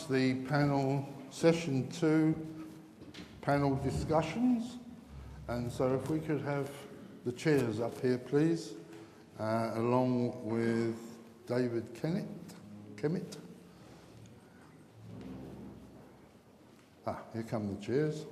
announce the panel session 2 panel discussions. And so if we could have the chairs up here, please, along with David Kemmett. Here come the chairs.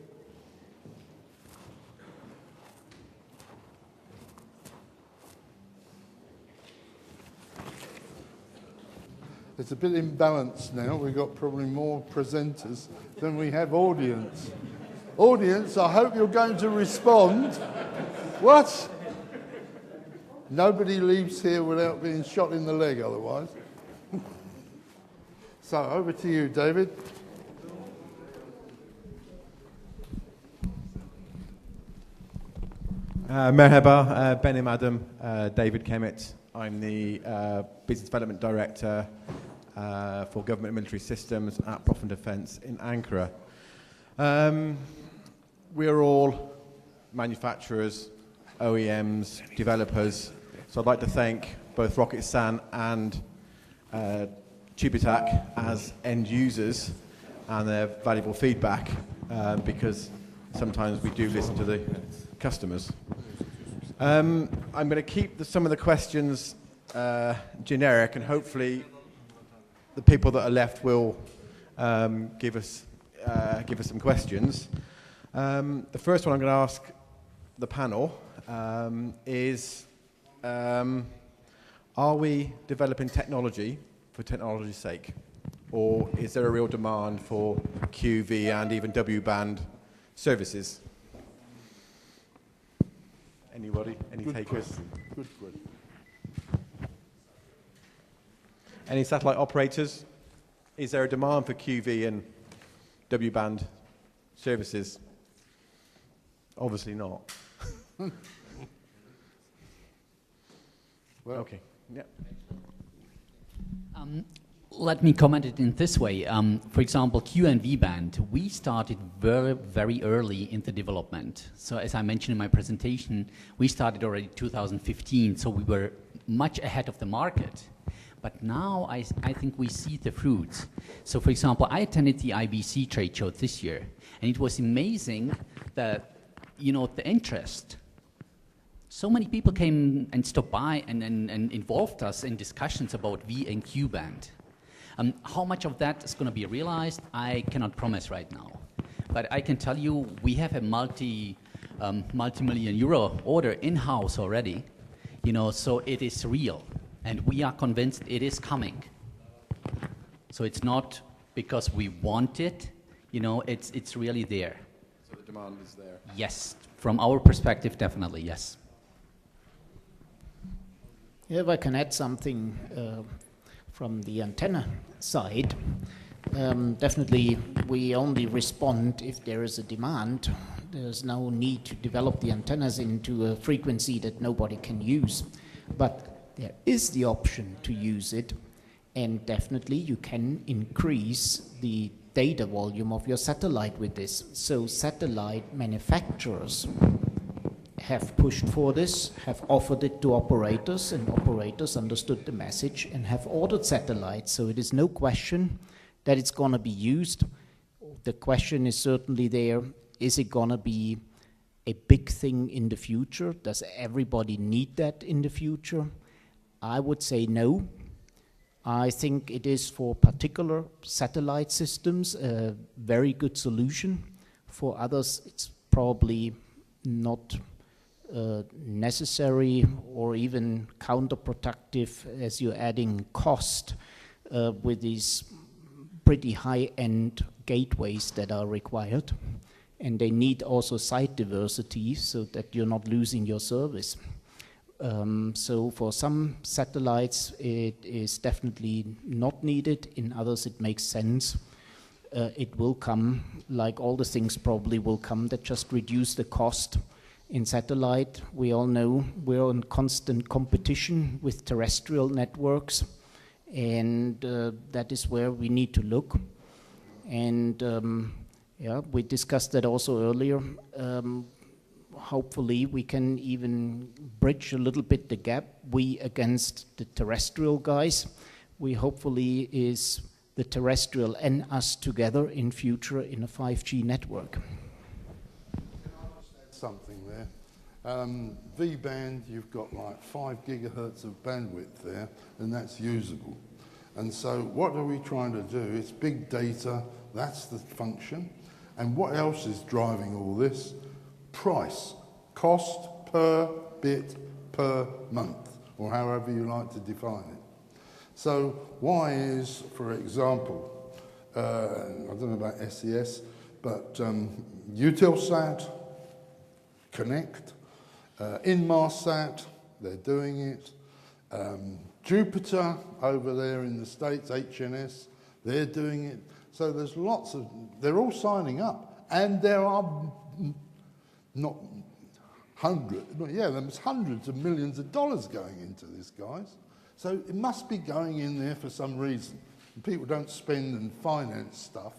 It's a bit imbalanced now. We've got probably more presenters than we have audience. Audience, I hope you're going to respond. What? Nobody leaves here without being shot in the leg otherwise. So, over to you, David. Merhaba, benim adım David Kemmett. I'm the Business Development Director for Government and Military Systems at Profen'den in Ankara. We're all manufacturers, OEMs, developers, so I'd like to thank both Roketsan and TÜBİTAK as end users and their valuable feedback because sometimes we do listen to the customers. I'm going to keep some of the questions generic, and hopefully the people that are left will give us some questions. The first one I'm going to ask the panel is, are we developing technology for technology's sake? Or is there a real demand for QV and even W-band services? Anybody? Any Good takers? question. Good question. Any satellite operators? Is there a demand for QV and W-band services? Obviously not. Well, okay. Yeah. Let me comment it in this way. For example, Q and V band, we started very, very early in the development. So as I mentioned in my presentation, we started already 2015, so we were much ahead of the market. But now I think we see the fruits. So for example, I attended the IBC trade show this year, and it was amazing that, the interest. So many people came and stopped by and involved us in discussions about V and Q band. How much of that is going to be realized, I cannot promise right now. But I can tell you, we have a multi-million euro order in-house already, so it is real. And we are convinced it is coming. So it's not because we want it, it's really there. So the demand is there? Yes, from our perspective, definitely, yes. If I can add something from the antenna side, definitely we only respond if there is a demand. There's no need to develop the antennas into a frequency that nobody can use. But there is the option to use it, and definitely you can increase the data volume of your satellite with this. So satellite manufacturers have pushed for this, have offered it to operators, and operators understood the message and have ordered satellites. So it is no question that it's going to be used. The question is certainly there, is it going to be a big thing in the future? Does everybody need that in the future? I would say no. I think it is for particular satellite systems a very good solution. For others, it's probably not necessary or even counterproductive, as you're adding cost with these pretty high-end gateways that are required. And they need also site diversity so that you're not losing your service. So for some satellites, it is definitely not needed. In others, it makes sense. It will come, like all the things probably will come, that just reduce the cost. In satellite, we all know we're in constant competition with terrestrial networks, and that is where we need to look. And we discussed that also earlier. Hopefully we can even bridge a little bit the gap, we against the terrestrial guys. We hopefully is the terrestrial and us together in future in a 5G network. Something there. V-band, you've got like 5 gigahertz of bandwidth there, and that's usable. And so what are we trying to do? It's big data, that's the function. And what else is driving all this? Price, cost per bit per month, or however you like to define it. So why is, for example, I don't know about SES, but Eutelsat, Connect, Inmarsat, they're doing it. Jupiter over there in the States, HNS, they're doing it. So there's lots of, they're all signing up. And there are not hundreds, yeah, there's hundreds of millions of dollars going into this, guys. So it must be going in there for some reason. And people don't spend and finance stuff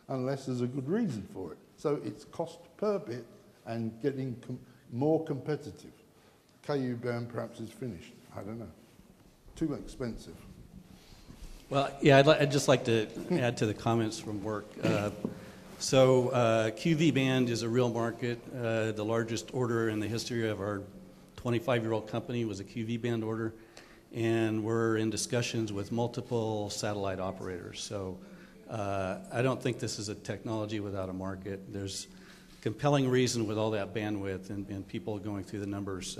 unless there's a good reason for it. So it's cost per bit and getting more competitive. KU band perhaps is finished. I don't know. Too expensive. Well, yeah, I'd just like to add to the comments from work. QV band is a real market. The largest order in the history of our 25-year-old company was a QV band order, and we're in discussions with multiple satellite operators. So I don't think this is a technology without a market. There's compelling reason with all that bandwidth and people going through the numbers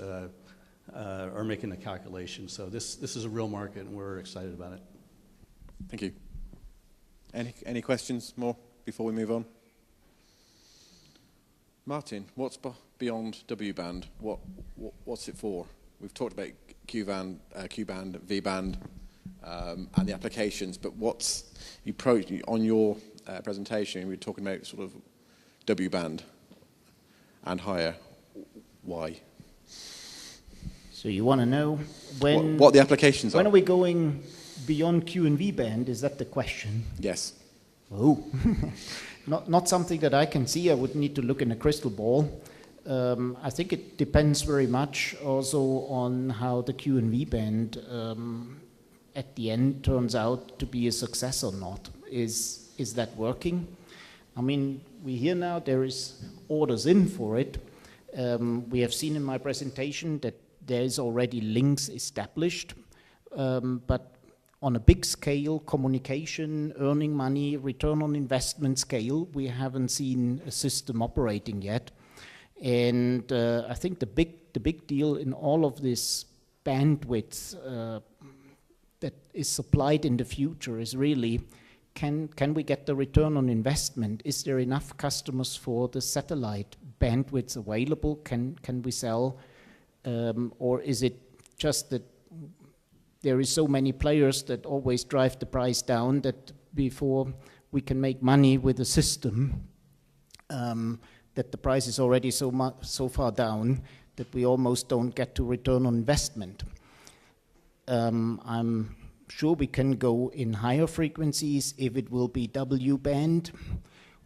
are making the calculation. So this is a real market, and we're excited about it. Thank you. Any questions more before we move on? Martin, what's beyond W-band? What's it for? We've talked about Q-band, V-band, and the applications, but what's on your presentation? We were talking about sort of W-band and higher. Why? So you want to know when what the applications are? When are we going beyond Q and V band? Is that the question? Yes. Oh, not something that I can see. I would need to look in a crystal ball. I think it depends very much also on how the Q and V band at the end turns out to be a success or not. Is that working? I mean, we hear now there is orders in for it. We have seen in my presentation that there is already links established, but on a big scale, communication, earning money, return on investment scale, we haven't seen a system operating yet. And I think the big deal in all of this bandwidth that is supplied in the future is really, can we get the return on investment? Is there enough customers for the satellite bandwidth available? Can we sell? Or is it just that there is so many players that always drive the price down that before we can make money with the system, that the price is already so far down that we almost don't get to return on investment? I'm sure we can go in higher frequencies if it will be W band,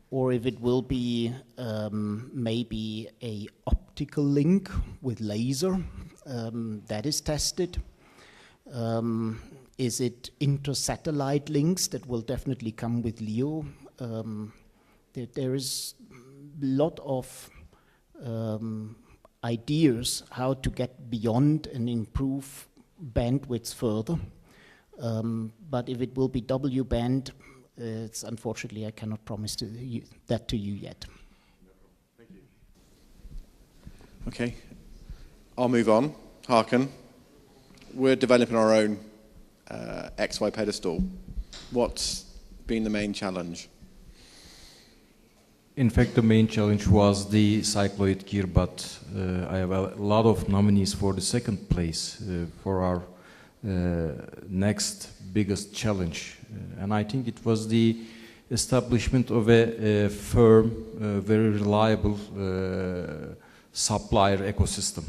or if it will be maybe a optical link with laser that is tested. Is it inter-satellite links that will definitely come with LEO? There is a lot of ideas how to get beyond and improve bandwidth further. But if it will be W band, it's unfortunately I cannot promise that to you yet. Thank you. Okay, I'll move on. Harken. We're developing our own XY pedestal. What's been the main challenge? In fact, the main challenge was the cycloid gear, but I have a lot of nominees for the second place for our next biggest challenge. And I think it was the establishment of a firm, very reliable supplier ecosystem.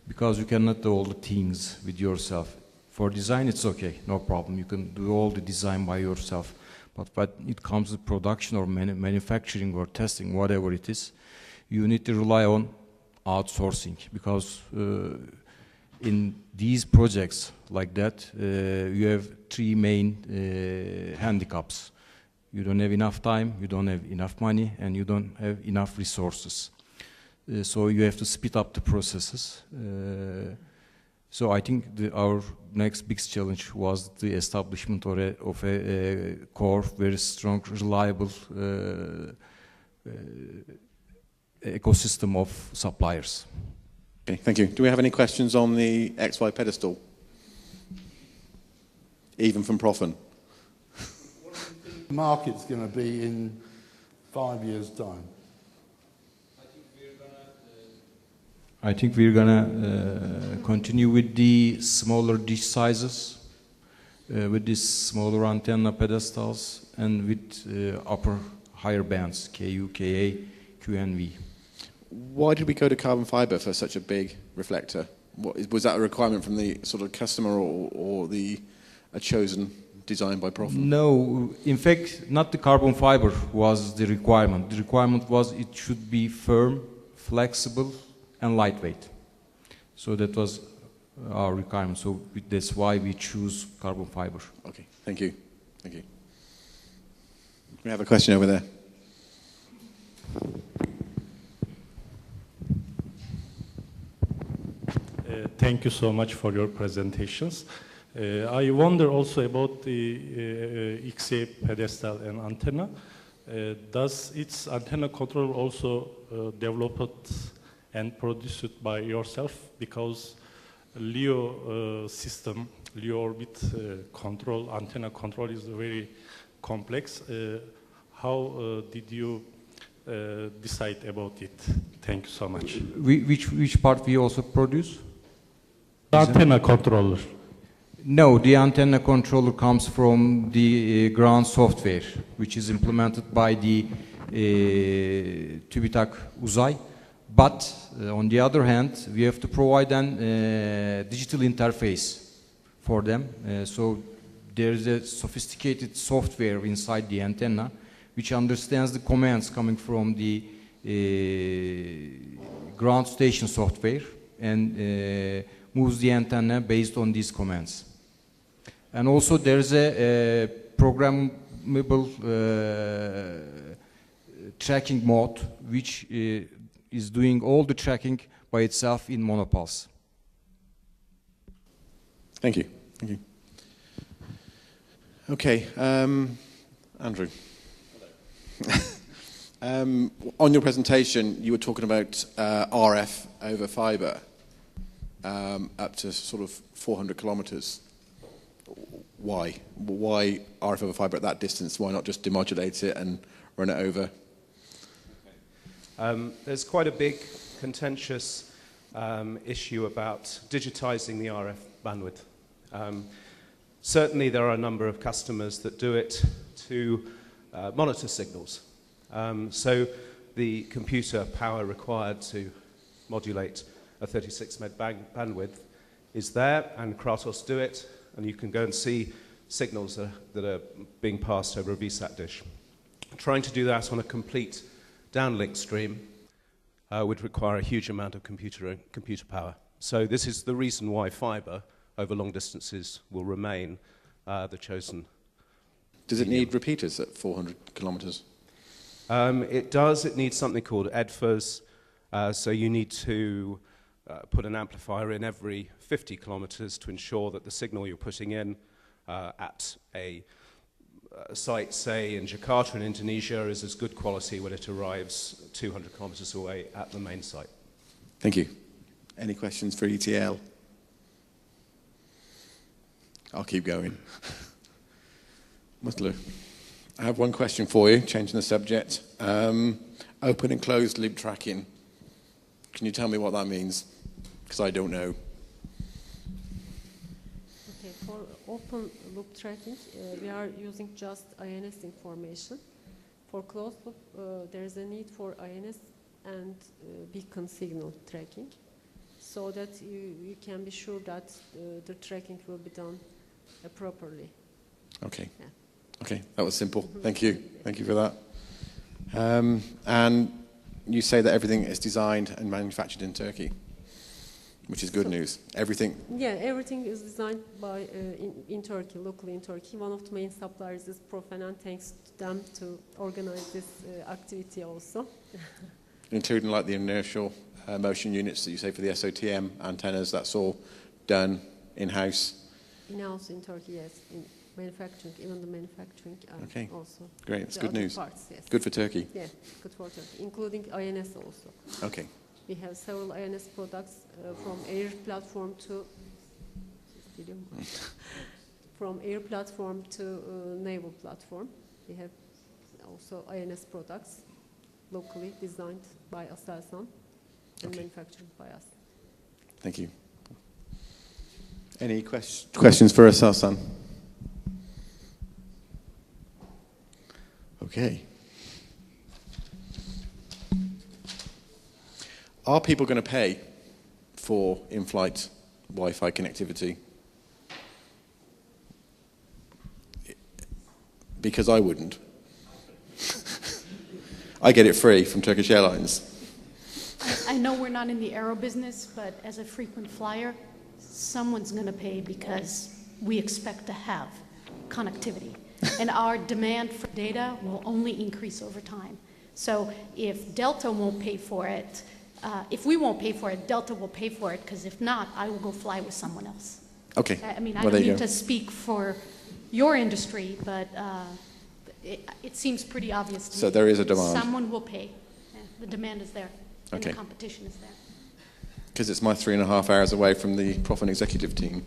Because you cannot do all the things with yourself. For design, it's okay, no problem. You can do all the design by yourself. But when it comes to production or manufacturing or testing, whatever it is, you need to rely on outsourcing. Because in these projects like that, you have three main handicaps. You don't have enough time, you don't have enough money, and you don't have enough resources. So you have to speed up the processes. So I think our next big challenge was the establishment of a core, very strong, reliable ecosystem of suppliers. Okay, thank you. Do we have any questions on the XY pedestal? Even from Profen? What do you think the market's going to be in 5 years' time? I think we're gonna continue with the smaller dish sizes, with these smaller antenna pedestals, and with upper higher bands, KU, KA, QNV. Why did we go to carbon fiber for such a big reflector? Was that a requirement from the sort of customer or a chosen design by Profen? No, in fact, not the carbon fiber was the requirement. The requirement was it should be firm, flexible, and lightweight. So that was our requirement. So that's why we choose carbon fiber. Okay, thank you. Thank you. We have a question over there. Thank you so much for your presentations. I wonder also about the XY pedestal and antenna. Does its antenna control also developed and produced by yourself? Because LEO system, LEO orbit control, antenna control is very complex. How did you decide about it? Thank you so much. Which part we also produce? The antenna controller. No, the antenna controller comes from the ground software, which is implemented by the TÜBİTAK Uzay. But on the other hand, we have to provide a digital interface for them. So there is a sophisticated software inside the antenna, which understands the commands coming from the ground station software and moves the antenna based on these commands. And also there is a programmable tracking mode, which is doing all the tracking by itself in monopulse. Thank you. Thank you. Okay, Andrew. On your presentation, you were talking about RF over fibre up to sort of 400 kilometres. Why? Why RF over fibre at that distance? Why not just demodulate it and run it over? There's quite a big contentious issue about digitizing the RF bandwidth. Certainly there are a number of customers that do it to monitor signals. So the computer power required to modulate a 36 meg bandwidth is there, and Kratos do it, and you can go and see signals that are being passed over a VSAT dish. Trying to do that on a complete downlink stream would require a huge amount of computer power. So this is the reason why fibre over long distances will remain the chosen. Does it need repeaters at 400 kilometres? It does. It needs something called EDFAs. So you need to put an amplifier in every 50 kilometres to ensure that the signal you're putting in at a site, say in Jakarta in Indonesia, is as good quality when it arrives 200 kilometres away at the main site. Thank you. Any questions for ETL? I'll keep going. Mutlu, I have one question for you, changing the subject. Open and closed loop tracking. Can you tell me what that means? Because I don't know. Okay, for open loop tracking, we are using just INS information. For closed loop, there is a need for INS and beacon signal tracking, so that you can be sure that the tracking will be done properly. Okay. Yeah. Okay, that was simple. Thank you. Thank you for that. And you say that everything is designed and manufactured in Turkey. which is good news. Everything. Yeah, everything is designed by in Turkey, locally in Turkey. One of the main suppliers is Profen'den, thanks to them to organize this activity also. Including like the inertial motion units that you say for the SOTM antennas, that's all done in-house? In-house in Turkey, yes. In manufacturing, even the manufacturing okay. Also. Great, that's the good news. Parts, yes. Good for Turkey. Yeah, good for Turkey, including INS also. Okay. We have several INS products from air platform to from air platform to naval platform. We have also INS products locally designed by Aselsan and manufactured by us. Thank you. Any questions for Aselsan? Okay. Are people going to pay for in-flight Wi-Fi connectivity? Because I wouldn't. I get it free from Turkish Airlines. I know we're not in the aero business, but as a frequent flyer, someone's going to pay because we expect to have connectivity. And our demand for data will only increase over time. So if Delta won't pay for it, if we won't pay for it, Delta will pay for it, because if not, I will go fly with someone else. Okay. I mean, I don't need to speak for your industry, but it seems pretty obvious to me. So there is a demand. Someone will pay. Yeah, the demand is there, and the competition is there. Because it's my 3.5 hours away from the Profen'den executive team.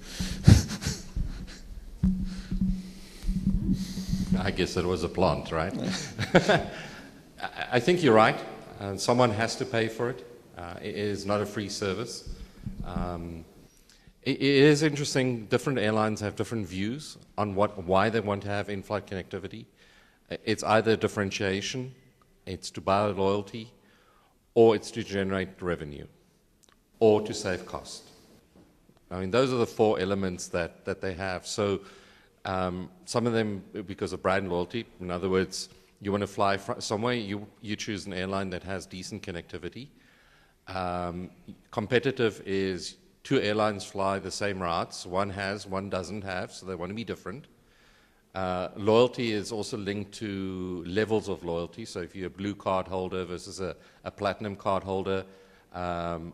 I guess it was a plant, right? I think you're right. Someone has to pay for it. It is not a free service. It is interesting. Different airlines have different views on why they want to have in-flight connectivity. It's either differentiation, it's to buy loyalty, or it's to generate revenue, or to save cost. I mean, those are the 4 elements that they have. So some of them because of brand loyalty. In other words, you want to fly somewhere, you choose an airline that has decent connectivity. Competitive is 2 airlines fly the same routes. One has, one doesn't have, so they want to be different. Loyalty is also linked to levels of loyalty. So if you're a blue card holder versus a platinum card holder,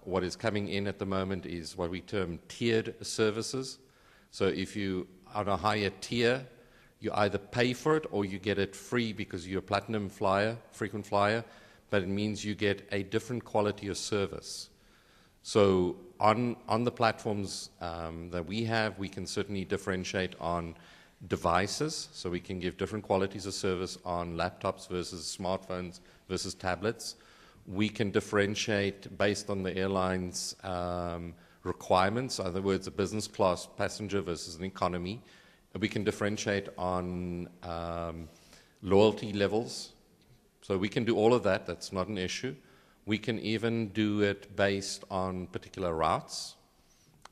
what is coming in at the moment is what we term tiered services. So if you are on a higher tier, you either pay for it or you get it free because you're a platinum flyer, frequent flyer, but it means you get a different quality of service. So on the platforms that we have, we can certainly differentiate on devices, so we can give different qualities of service on laptops versus smartphones versus tablets. We can differentiate based on the airline's requirements, in other words, a business class passenger versus an economy. We can differentiate on loyalty levels. So we can do all of that. That's not an issue. We can even do it based on particular routes.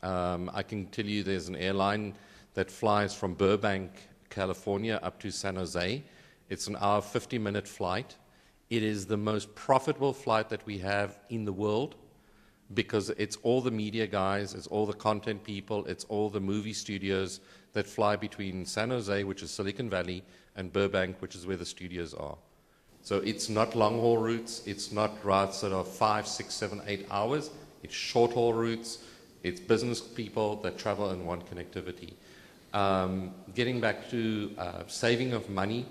I can tell you there's an airline that flies from Burbank, California up to San Jose. It's an hour, 50-minute flight. It is the most profitable flight that we have in the world because it's all the media guys, it's all the content people, it's all the movie studios that fly between San Jose, which is Silicon Valley, and Burbank, which is where the studios are. So it's not long-haul routes, it's not routes that are 5, 6, 7, 8 hours. It's short-haul routes, it's business people that travel and want connectivity. Getting back to saving of money,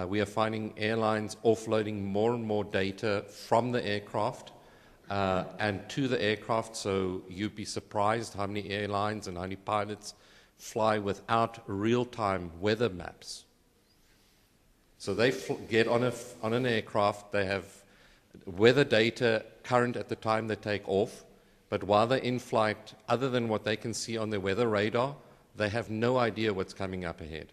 we are finding airlines offloading more and more data from the aircraft and to the aircraft, so you'd be surprised how many airlines and how many pilots fly without real-time weather maps. So they get on an aircraft, they have weather data current at the time they take off, but while they're in flight, other than what they can see on their weather radar, they have no idea what's coming up ahead.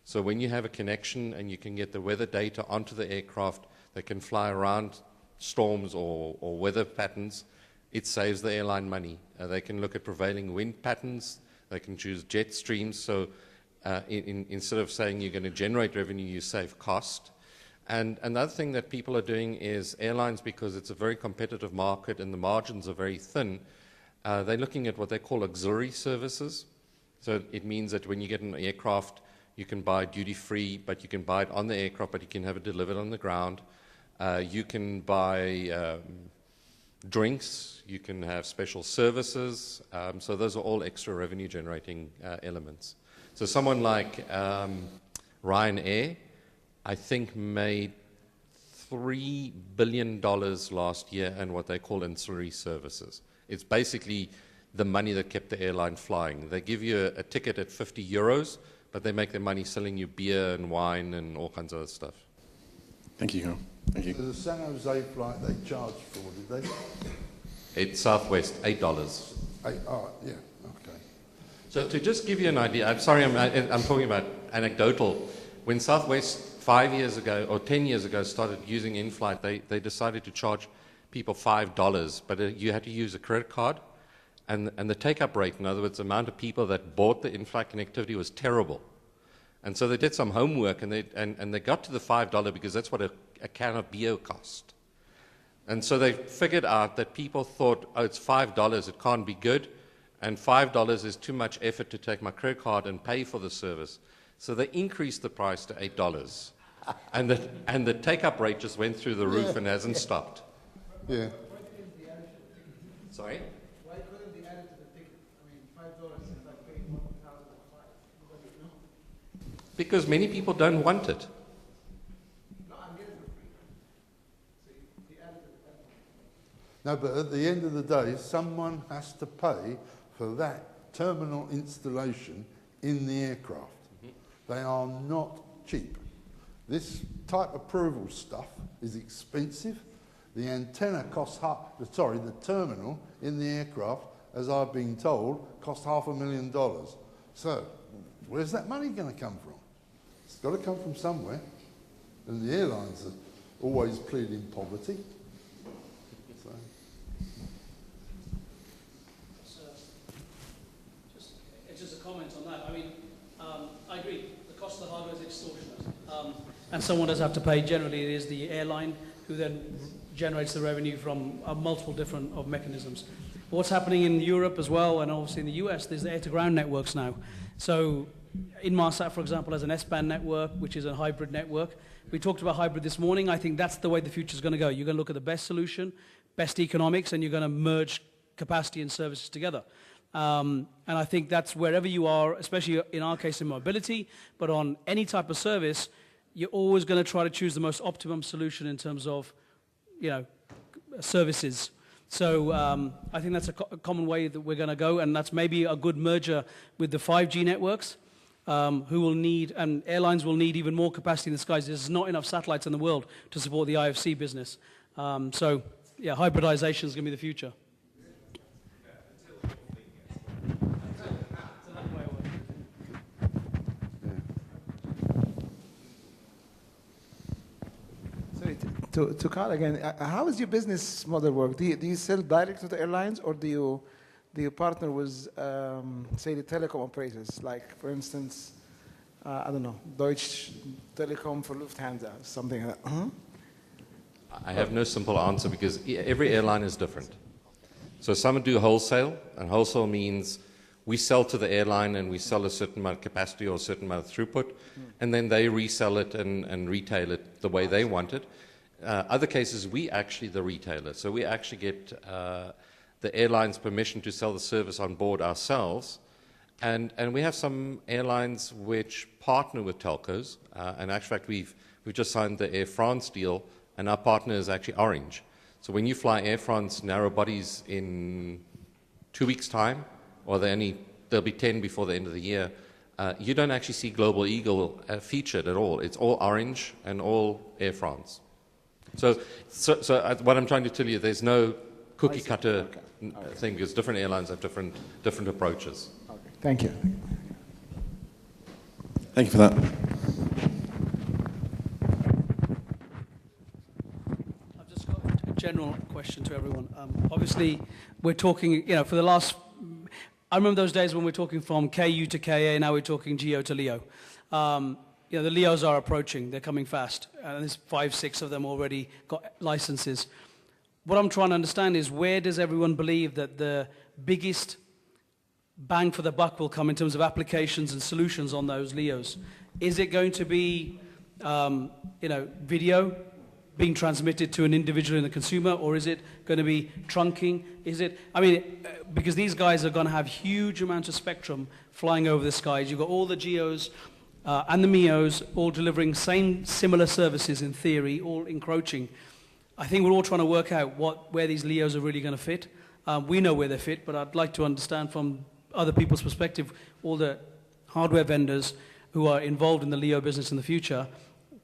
So when you have a connection and you can get the weather data onto the aircraft, they can fly around storms or weather patterns, it saves the airline money. They can look at prevailing wind patterns, they can choose jet streams, so instead of saying you're going to generate revenue, you save cost. And another thing that people are doing is airlines, because it's a very competitive market and the margins are very thin, They're looking at what they call auxiliary services. So it means that when you get an aircraft, you can buy duty-free, but you can buy it on the aircraft, but you can have it delivered on the ground. You can buy drinks, you can have special services. So those are all extra revenue-generating elements. So someone like Ryanair, I think, made $3 billion last year in what they call ancillary services. It's basically the money that kept the airline flying. They give you a ticket at 50 euros, but they make their money selling you beer and wine and all kinds of other stuff. Thank you, Carl. Thank you. So the San Jose flight they charged for, did they? It's Southwest, $8. Yeah, okay. So to just give you an idea, I'm sorry, I'm talking about anecdotal. When Southwest 5 years ago or 10 years ago started using in-flight, they decided to charge people $5, but you had to use a credit card. And the take-up rate, in other words, the amount of people that bought the in-flight connectivity was terrible. And so they did some homework, and they got to the $5 because that's what a can of beer cost. And so they figured out that people thought, oh, it's $5, it can't be good, and $5 is too much effort to take my credit card and pay for the service. So they increased the price to $8. And the take-up rate just went through the roof and hasn't stopped. Yeah. Sorry? Why couldn't they add it to the ticket? I mean, $5 is like paying $1,005. Nobody knows. Because many people don't want it. No, I'm getting it for free. So they added it. No, but at the end of the day, someone has to pay for that terminal installation in the aircraft. Mm-hmm. They are not cheap. This type approval stuff is expensive. The antenna costs the terminal in the aircraft, as I've been told, cost $500,000. So, where's that money going to come from? It's got to come from somewhere. And the airlines are always pleading poverty. So. Just a comment on that. I mean, I agree. The cost of the hardware is extortionate. And someone does have to pay. Generally, it is the airline who then generates the revenue from multiple different mechanisms. What's happening in Europe as well, and obviously in the US, there's the air-to-ground networks now. So Inmarsat, for example, has an S-band network, which is a hybrid network. We talked about hybrid this morning. I think that's the way the future is going to go. You're going to look at the best solution, best economics, and you're going to merge capacity and services together. And I think that's wherever you are, especially in our case in mobility, but on any type of service, you're always going to try to choose the most optimum solution in terms of, services. So I think that's a common way that we're going to go, and that's maybe a good merger with the 5G networks, who will need, and airlines will need even more capacity in the skies. There's not enough satellites in the world to support the IFC business. So, yeah, hybridization is going to be the future. To Carl again, how does your business model work? Do you sell direct to the airlines, or do you partner with, say, the telecom operators? Like, for instance, I don't know, Deutsche Telekom for Lufthansa, something like that. I have no simple answer because every airline is different. So some do wholesale, and wholesale means we sell to the airline and we sell a certain amount of capacity or a certain amount of throughput, and then they resell it and retail it the way they want it. Other cases, we actually the retailer. So we actually get the airline's permission to sell the service on board ourselves. And we have some airlines which partner with telcos. And in actual fact, we've just signed the Air France deal, and our partner is actually Orange. So when you fly Air France narrow bodies in 2 weeks' time, or there'll be 10 before the end of the year, you don't actually see Global Eagle featured at all. It's all Orange and all Air France. So what I'm trying to tell you, there's no cookie cutter thing, because different airlines have different approaches. Okay. Thank you. Thank you for that. I've just got a general question to everyone. Obviously, we're talking, for the last, I remember those days when we're talking from KU to KA, now we're talking GEO to LEO. The LEOs are approaching, they're coming fast, and there's 5, 6 of them already got licenses. what I'm trying to understand is, where does everyone believe that the biggest bang for the buck will come in terms of applications and solutions on those LEOs? Is it going to be, video being transmitted to an individual and the consumer, or is it going to be trunking? Because these guys are going to have huge amounts of spectrum flying over the skies. You've got all the GEOs and the MEOs all delivering similar services in theory, all encroaching. I think we're all trying to work out where these LEOs are really going to fit. We know where they fit, but I'd like to understand from other people's perspective, all the hardware vendors who are involved in the LEO business in the future,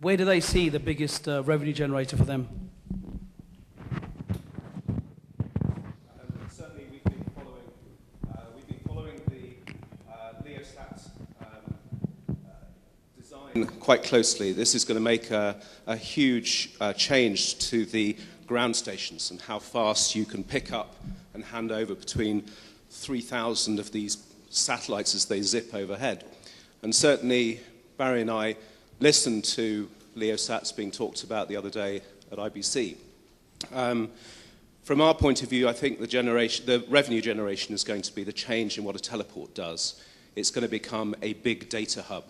where do they see the biggest revenue generator for them? Certainly we've been following the LEOsat design quite closely. This is going to make a huge change to the ground stations and how fast you can pick up and hand over between 3,000 of these satellites as they zip overhead. And certainly Barry and I listened to LEOsats being talked about the other day at IBC. From our point of view, I think the revenue generation is going to be the change in what a teleport does. It's going to become a big data hub.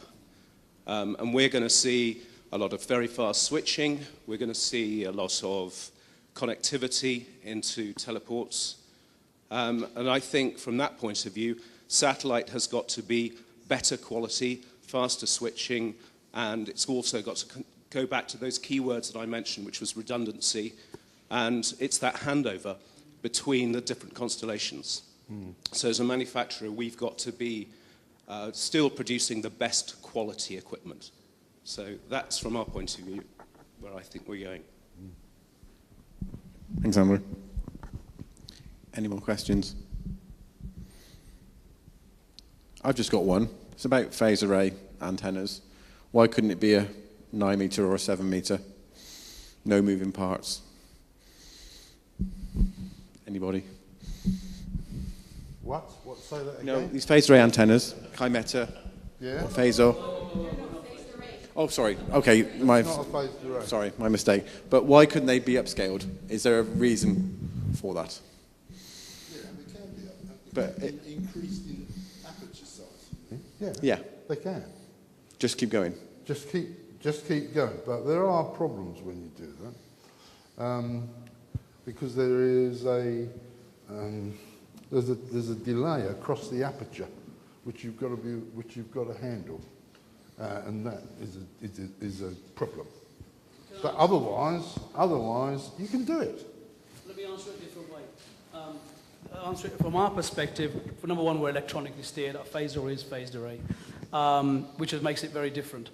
And we're going to see a lot of very fast switching. We're going to see a lot of connectivity into teleports. And I think from that point of view, satellite has got to be better quality, faster switching, and it's also got to go back to those keywords that I mentioned, which was redundancy, and it's that handover between the different constellations. So as a manufacturer, we've got to be still producing the best quality equipment. So that's, from our point of view, where I think we're going. Thanks, Amber. Any more questions? I've just got one. It's about phase array antennas. Why couldn't it be a 9 meter or a 7 meter? No moving parts. Anybody? What? Say that again? No, these phase array antennas, Kemmett, Yeah. or phaso. Oh, sorry. Okay, It's not a phased array. sorry, my mistake. But why couldn't they be upscaled? Is there a reason for that? Yeah, they can be But increased in aperture size. Yeah. They can. Just keep going. Just keep going. But there are problems when you do that, because there is there's a delay across the aperture, which you've got to handle, and that is a problem. But otherwise, you can do it. Let me answer it a different way. Answer it from our perspective. For number one, we're electronically steered. Our phased array is phased array, which makes it very different.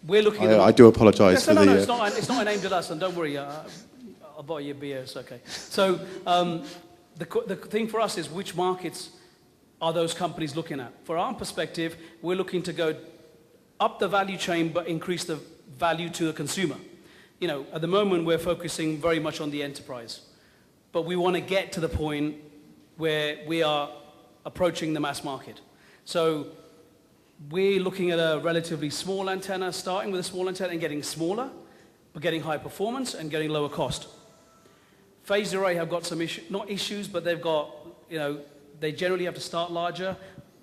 We're looking. I do apologise for the. No, it's not aimed at us, and don't worry. I'll buy you a beer. It's okay. So the thing for us is, which markets are those companies looking at? For our perspective, we're looking to go up the value chain, but increase the value to the consumer. You know, at the moment, we're focusing very much on the enterprise, but we want to get to the point where we are approaching the mass market. So we're looking at a relatively small antenna, starting with a small antenna and getting smaller, but getting high performance and getting lower cost. Phased array have got some issues, not issues, but they've got, they generally have to start larger,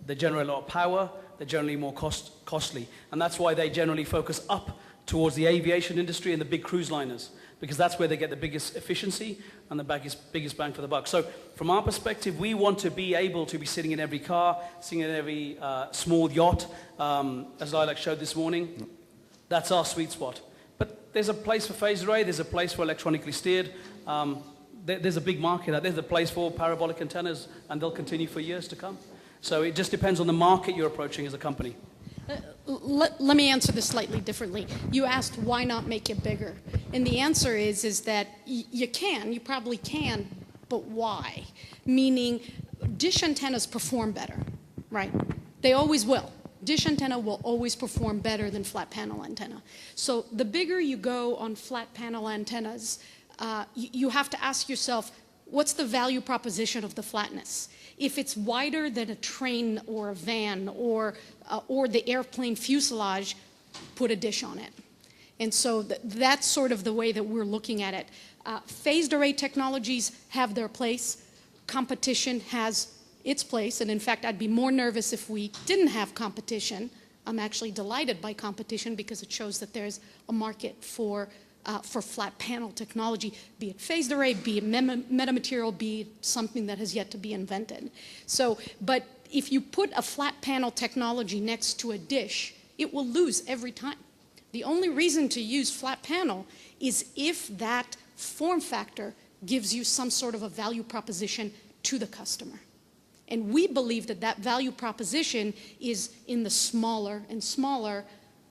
they generate a lot of power, they're generally more costly. And that's why they generally focus up towards the aviation industry and the big cruise liners, because that's where they get the biggest efficiency and the biggest bang for the buck. So from our perspective, we want to be able to be sitting in every car, sitting in every small yacht, as Lilac showed this morning. That's our sweet spot. But there's a place for phased array, there's a place for electronically steered. There's a big market out there. There's a place for parabolic antennas, and they'll continue for years to come. So it just depends on the market you're approaching as a company. Let me answer this slightly differently. You asked why not make it bigger, and the answer is that you probably can, but why? Meaning, dish antennas perform better, right? They always will. Dish antenna will always perform better than flat panel antenna. So the bigger you go on flat panel antennas, you have to ask yourself, what's the value proposition of the flatness? If it's wider than a train or a van or the airplane fuselage, put a dish on it. And so that's sort of the way that we're looking at it. Phased array technologies have their place. Competition has its place. And in fact, I'd be more nervous if we didn't have competition. I'm actually delighted by competition because it shows that there's a market for flat panel technology, be it phased array, be it metamaterial, be it something that has yet to be invented. So, but if you put a flat panel technology next to a dish, it will lose every time. The only reason to use flat panel is if that form factor gives you some sort of a value proposition to the customer. And we believe that that value proposition is in the smaller and smaller,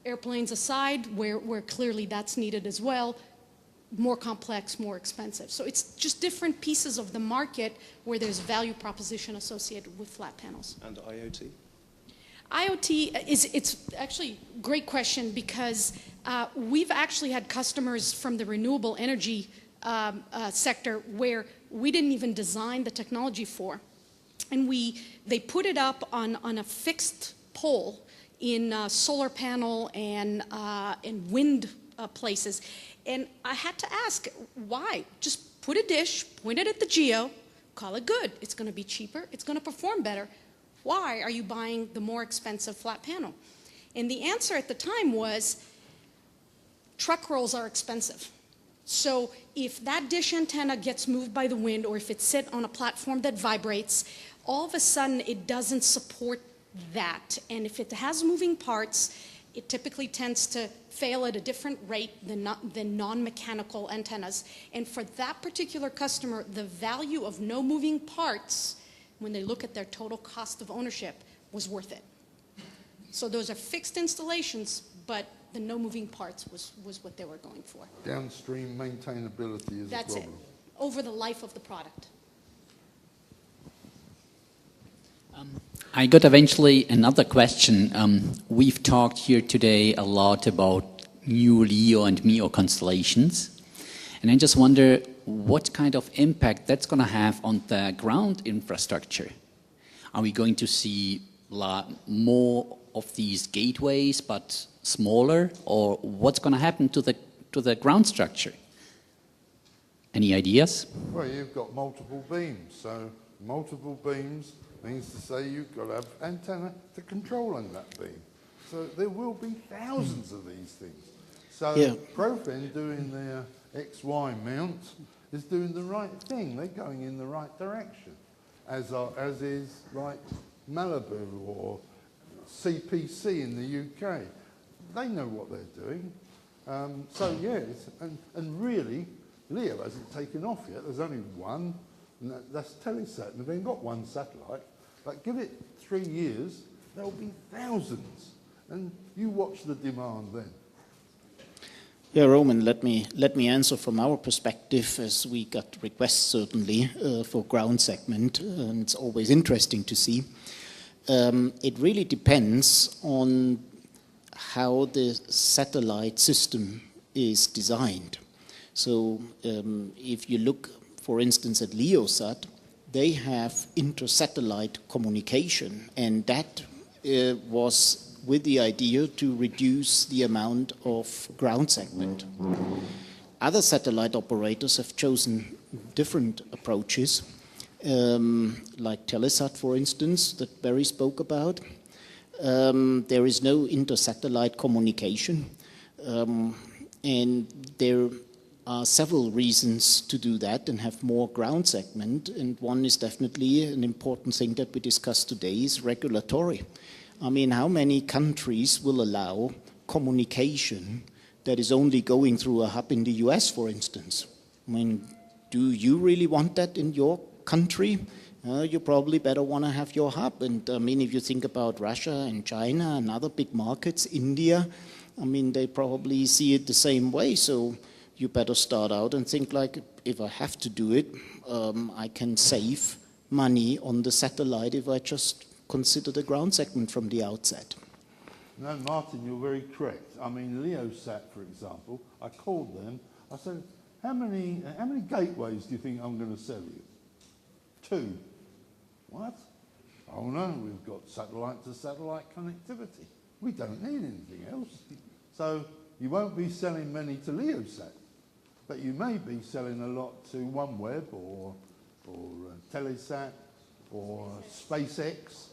airplanes aside, where clearly that's needed as well, more complex, more expensive. So it's just different pieces of the market where there's value proposition associated with flat panels. And IoT? IoT it's actually a great question because we've actually had customers from the renewable energy sector where we didn't even design the technology for. And they put it up on a fixed pole in solar panel and wind places. And I had to ask, why? Just put a dish, point it at the geo, call it good. It's going to be cheaper. It's going to perform better. Why are you buying the more expensive flat panel? And the answer at the time was, truck rolls are expensive. So if that dish antenna gets moved by the wind or if it's sit on a platform that vibrates, all of a sudden it doesn't support that. And if it has moving parts, it typically tends to fail at a different rate than non-mechanical antennas. And for that particular customer, the value of no moving parts, when they look at their total cost of ownership, was worth it. So those are fixed installations, but the no moving parts was what they were going for. Downstream maintainability is That's a it, problem. over the life of the product. I got eventually another question. We've talked here today a lot about new LEO and MEO constellations. And I just wonder what kind of impact that's going to have on the ground infrastructure. Are we going to see more of these gateways but smaller, or what's going to happen to the ground structure? Any ideas? Well, you've got multiple beams, so multiple beams means to say you've got to have antenna to control on that beam. So there will be thousands of these things. So Yeah. Profen'den doing their XY mount is doing the right thing. They're going in the right direction, as is like Malibu or CPC in the UK. They know what they're doing. So yes, and really, LEO hasn't taken off yet. There's only one, and that's Telesat. And they've only got one satellite. But give it 3 years, there'll be thousands. And you watch the demand then. Yeah, Roman, let me answer from our perspective, as we got requests certainly for ground segment, and it's always interesting to see. It really depends on how the satellite system is designed. So if you look, for instance, at LeoSat, they have inter-satellite communication, and that was with the idea to reduce the amount of ground segment. Other satellite operators have chosen different approaches, like Telesat, for instance, that Barry spoke about. There is no inter-satellite communication, and there are several reasons to do that and have more ground segment, and one is definitely an important thing that we discussed today is regulatory. I mean, how many countries will allow communication that is only going through a hub in the US, for instance? I mean, do you really want that in your country? You probably better want to have your hub. And I mean, if you think about Russia and China and other big markets, India, I mean, they probably see it the same way. So you better start out and think like, if I have to do it, I can save money on the satellite if I just consider the ground segment from the outset. No, Martin, you're very correct. I mean, LeoSat, for example, I called them. I said, how many gateways do you think I'm going to sell you? 2. What? Oh no, we've got satellite-to-satellite connectivity. We don't need anything else. So you won't be selling many to LeoSat, but you may be selling a lot to OneWeb or Telesat or SpaceX,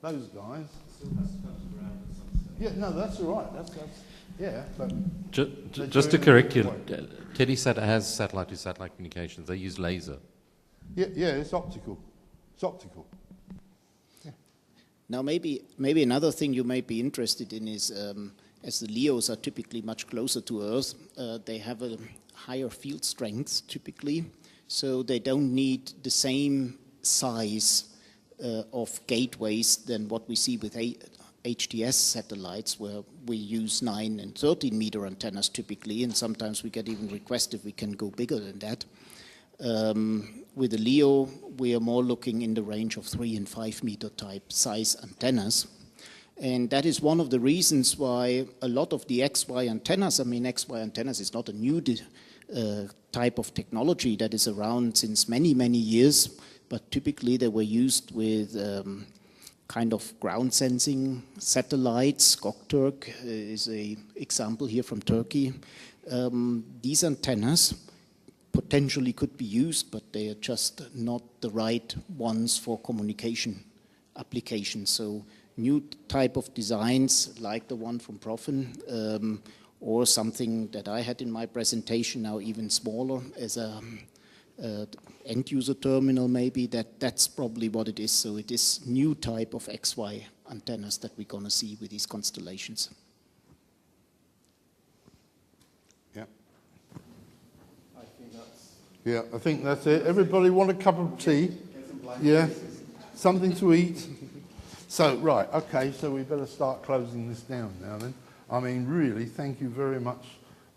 those guys. Yeah, no, that's all right. That's yeah. But just to correct you, Telesat has satellite-to-satellite communications. They use laser. Yeah, it's optical. It's optical. Yeah. Now, maybe another thing you may be interested in is, as the LEOs are typically much closer to Earth, they have a higher field strength typically, so they don't need the same size of gateways than what we see with HTS satellites, where we use 9 and 13 meter antennas typically, and sometimes we get even requests if we can go bigger than that. With the LEO, we are more looking in the range of 3 and 5 meter type size antennas. And that is one of the reasons why a lot of the XY antennas, I mean, XY antennas is not a new type of technology that is around since many, many years, but typically they were used with kind of ground sensing satellites. Göktürk is an example here from Turkey. These antennas potentially could be used, but they are just not the right ones for communication applications. So new type of designs like the one from Profen'den, or something that I had in my presentation, now even smaller as a end-user terminal maybe, that's probably what it is. So it is new type of XY antennas that we're going to see with these constellations. Yeah, I think that's it. Everybody want a cup of tea? Yeah, something to eat. So, right, okay, so we better start closing this down now then. I mean, really, thank you very much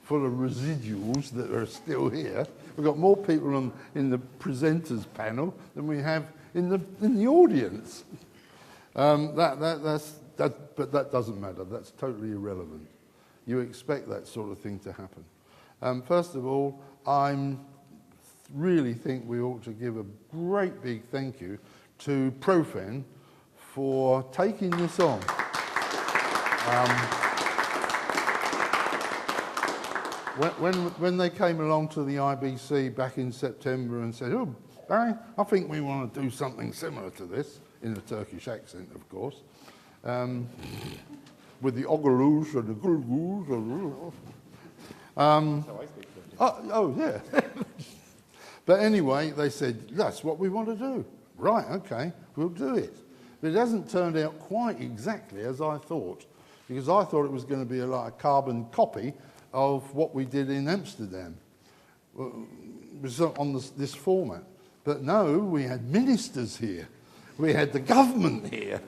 for the residuals that are still here. We've got more people in the presenters panel than we have in the audience. But that doesn't matter. That's totally irrelevant. You expect that sort of thing to happen. First of all, I really think we ought to give a great big thank you to Profen'den for taking this on. When they came along to the IBC back in September and said, "Oh, Barry, I think we want to do something similar to this," in a Turkish accent, of course, with the ogaloosh and the gulgoosh. Oh, yeah. But anyway, they said, that's what we want to do. Right, okay, we'll do it. But it hasn't turned out quite exactly as I thought, because I thought it was going to be like a carbon copy of what we did in Amsterdam. It was on this format. But no, we had ministers here. We had the government here,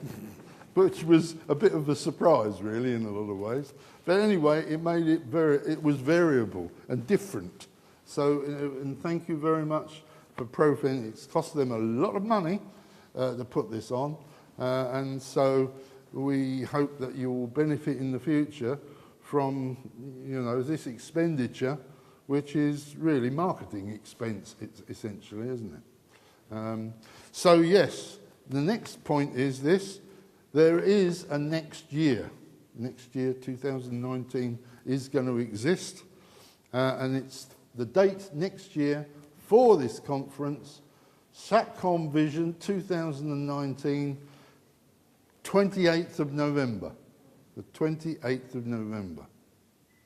which was a bit of a surprise, really, in a lot of ways. But anyway, it made it it was variable and different. So, and thank you very much for Profen'den. It's cost them a lot of money to put this on. And so we hope that you will benefit in the future from, this expenditure, which is really marketing expense, essentially, isn't it? So yes, the next point is this. There is a next year. Next year, 2019, is going to exist. And it's the date next year for this conference, Satcom Vision 2019, 28th of November. The 28th of November.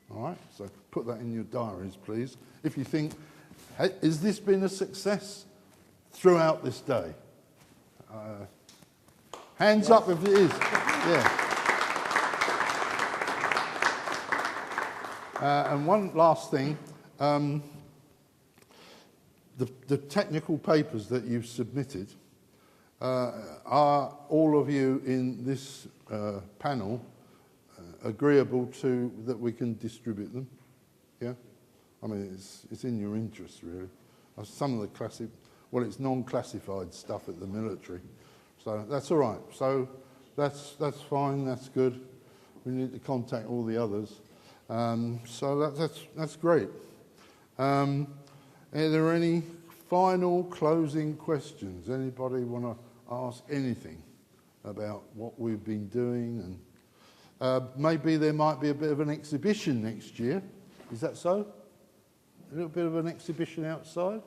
All right, so put that in your diaries, please. If you think, hey, has this been a success throughout this day? Hands up if it is. Yeah. And one last thing. The technical papers that you've submitted, are all of you in this panel agreeable to that we can distribute them? Yeah? I mean, it's in your interest, really. Some of the it's non-classified stuff at the military. So that's all right. So that's fine, that's good. We need to contact all the others. So that's great. Are there any final closing questions? Anybody want to ask anything about what we've been doing? And Maybe there might be a bit of an exhibition next year. Is that so? A little bit of an exhibition outside?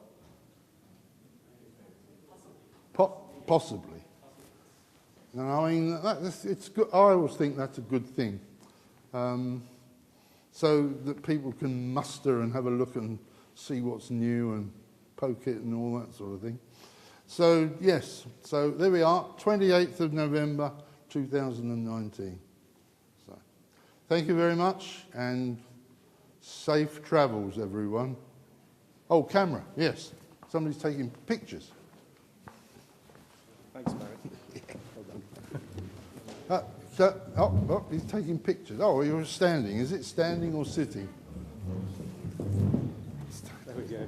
Possibly. And I mean, it's good. I always think that's a good thing. So that people can muster and have a look and see what's new and poke it and all that sort of thing. So, yes, so there we are, 28th of November 2019. So, thank you very much and safe travels, everyone. Oh, camera, yes. Somebody's taking pictures. Thanks, Barry. He's taking pictures. Oh, you're standing. Is it standing or sitting? There we go.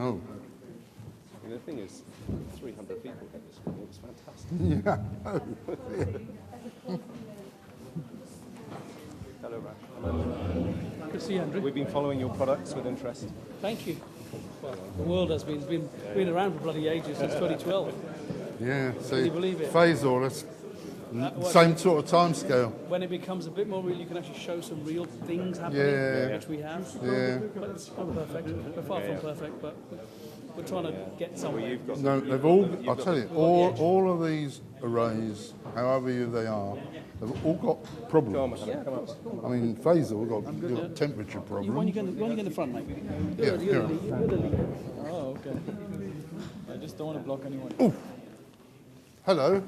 Oh. And the thing is, 300 people get this. It was fantastic. Yeah. Hello, Rash. Hello. Good to see you, Andrew. We've been following your products with interest. Thank you. Well, the world has been around for bloody ages, since 2012. Yeah, see, Can you believe it? Phasor, that's same sort of time scale. When it becomes a bit more real, you can actually show some real things happening, which we have. Yeah. But it's not perfect. We're far from perfect, but we're trying to get somewhere. No, they've all, I'll tell you, all of these arrays, however they are, they've all got problems. I mean, Phasor got temperature problems. When you get in the front, mate? You're the leader. Oh, okay. I just don't want to block anyone. Ooh. Hello.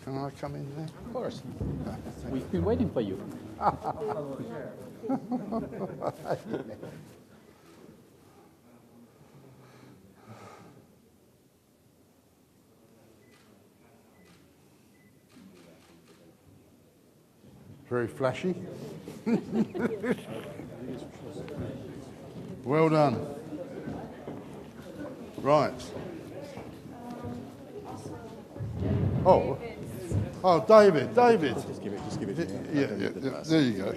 Can I come in there? Of course. We've been waiting for you. Very flashy. Well done. Right. Oh, David. Just give it to me. Yeah, there you go.